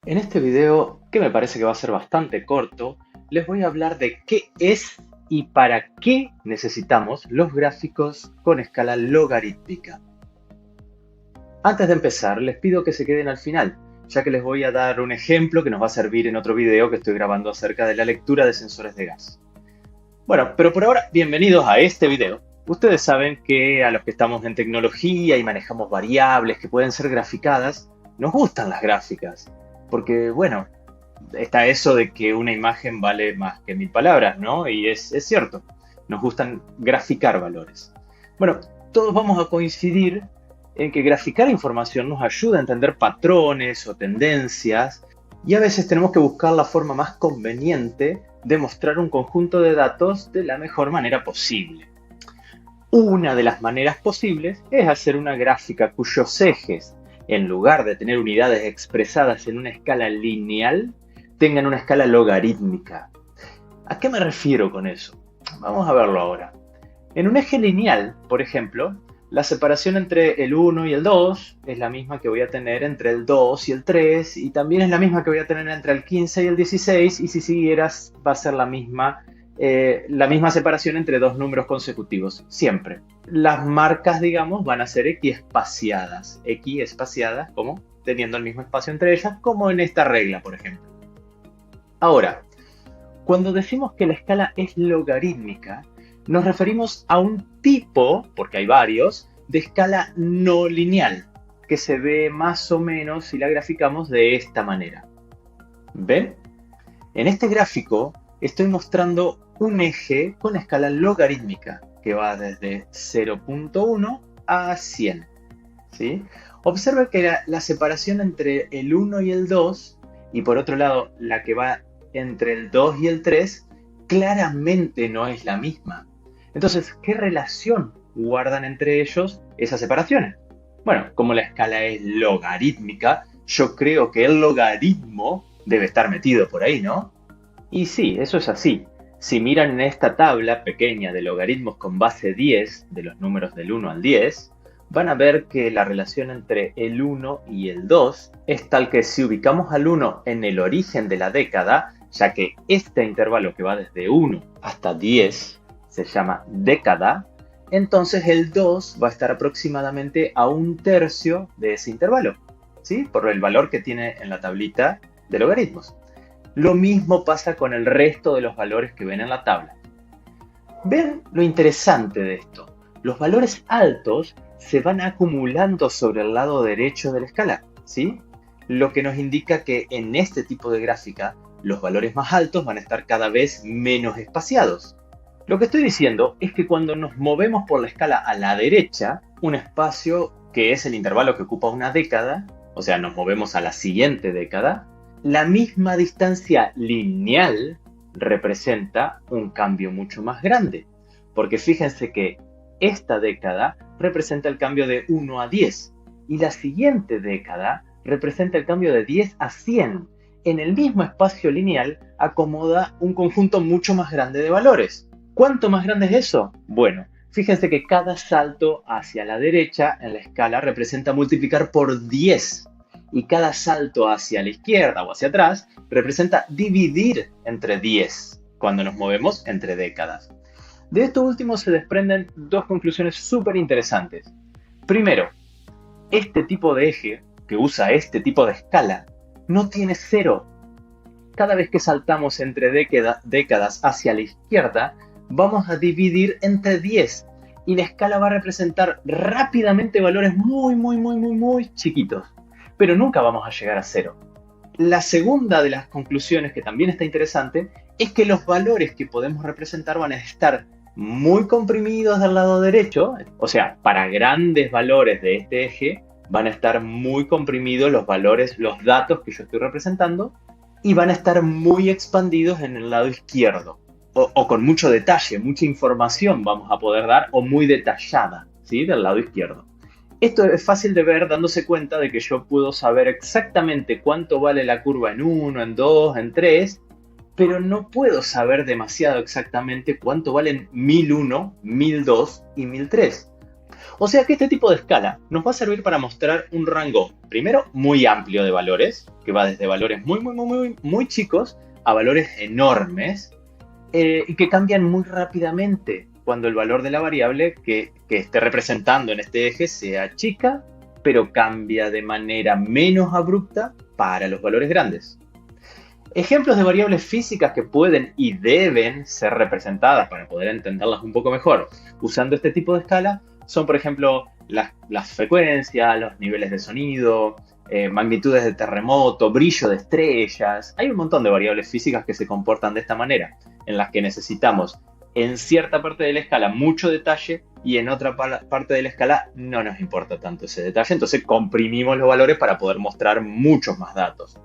En este video, que me parece que va a ser bastante corto, les voy a hablar de qué es y para qué necesitamos los gráficos con escala logarítmica. Antes de empezar, les pido que se queden al final, ya que les voy a dar un ejemplo que nos va a servir en otro video que estoy grabando acerca de la lectura de sensores de gas. Bueno, pero por ahora, bienvenidos a este video. Ustedes saben que a los que estamos en tecnología y manejamos variables que pueden ser graficadas, nos gustan las gráficas. Porque, bueno, está eso de que una imagen vale más que 1000 palabras, ¿no? Y es cierto, nos gustan graficar valores. Bueno, todos vamos a coincidir en que graficar información nos ayuda a entender patrones o tendencias y a veces tenemos que buscar la forma más conveniente de mostrar un conjunto de datos de la mejor manera posible. Una de las maneras posibles es hacer una gráfica cuyos ejes, en lugar de tener unidades expresadas en una escala lineal, tengan una escala logarítmica. ¿A qué me refiero con eso? Vamos a verlo ahora. En un eje lineal, por ejemplo, la separación entre el 1 y el 2 es la misma que voy a tener entre el 2 y el 3, y también es la misma que voy a tener entre el 15 y el 16, y si siguieras va a ser la misma separación entre dos números consecutivos, siempre. Las marcas, digamos, van a ser equiespaciadas, como teniendo el mismo espacio entre ellas, como en esta regla, por ejemplo. Ahora, cuando decimos que la escala es logarítmica, nos referimos a un tipo, porque hay varios, de escala no lineal, que se ve más o menos si la graficamos de esta manera. ¿Ven? En este gráfico estoy mostrando un eje con escala logarítmica que va desde 0.1 a 100. ¿Sí? Observe que la separación entre el 1 y el 2, y por otro lado la que va entre el 2 y el 3, claramente no es la misma. Entonces, ¿qué relación guardan entre ellos esas separaciones? Bueno, como la escala es logarítmica, yo creo que el logaritmo debe estar metido por ahí, ¿no? Y sí, eso es así. Si miran en esta tabla pequeña de logaritmos con base 10, de los números del 1 al 10, van a ver que la relación entre el 1 y el 2 es tal que si ubicamos al 1 en el origen de la década, ya que este intervalo que va desde 1 hasta 10 se llama década, entonces el 2 va a estar aproximadamente a un tercio de ese intervalo, ¿sí? Por el valor que tiene en la tablita de logaritmos. Lo mismo pasa con el resto de los valores que ven en la tabla. ¿Ven lo interesante de esto? Los valores altos se van acumulando sobre el lado derecho de la escala, ¿sí? Lo que nos indica que en este tipo de gráfica los valores más altos van a estar cada vez menos espaciados. Lo que estoy diciendo es que cuando nos movemos por la escala a la derecha, un espacio que es el intervalo que ocupa una década, o sea, nos movemos a la siguiente década, la misma distancia lineal representa un cambio mucho más grande. Porque fíjense que esta década representa el cambio de 1 a 10 y la siguiente década representa el cambio de 10 a 100. En el mismo espacio lineal acomoda un conjunto mucho más grande de valores. ¿Cuánto más grande es eso? Bueno, fíjense que cada salto hacia la derecha en la escala representa multiplicar por 10. Y cada salto hacia la izquierda o hacia atrás representa dividir entre 10 cuando nos movemos entre décadas. De esto último se desprenden dos conclusiones súper interesantes. Primero, este tipo de eje, que usa este tipo de escala, no tiene cero. Cada vez que saltamos entre décadas hacia la izquierda, vamos a dividir entre 10 y la escala va a representar rápidamente valores muy chiquitos. Pero nunca vamos a llegar a cero. La segunda de las conclusiones, que también está interesante, es que los valores que podemos representar van a estar muy comprimidos del lado derecho, o sea, para grandes valores de este eje, van a estar muy comprimidos los valores, los datos que yo estoy representando, y van a estar muy expandidos en el lado izquierdo, o con mucho detalle, mucha información vamos a poder dar, o muy detallada, ¿sí? Del lado izquierdo. Esto es fácil de ver dándose cuenta de que yo puedo saber exactamente cuánto vale la curva en 1, en 2, en 3, pero no puedo saber demasiado exactamente cuánto valen 1001, 1002 y 1003. O sea que este tipo de escala nos va a servir para mostrar un rango, primero, muy amplio de valores, que va desde valores muy chicos a valores enormes, y que cambian muy rápidamente cuando el valor de la variable que esté representando en este eje sea chica, pero cambia de manera menos abrupta para los valores grandes. Ejemplos de variables físicas que pueden y deben ser representadas para poder entenderlas un poco mejor usando este tipo de escala son, por ejemplo, las frecuencias, los niveles de sonido, magnitudes de terremoto, brillo de estrellas. Hay un montón de variables físicas que se comportan de esta manera, en las que necesitamos en cierta parte de la escala mucho detalle y en otra parte de la escala no nos importa tanto ese detalle. Entonces comprimimos los valores para poder mostrar muchos más datos.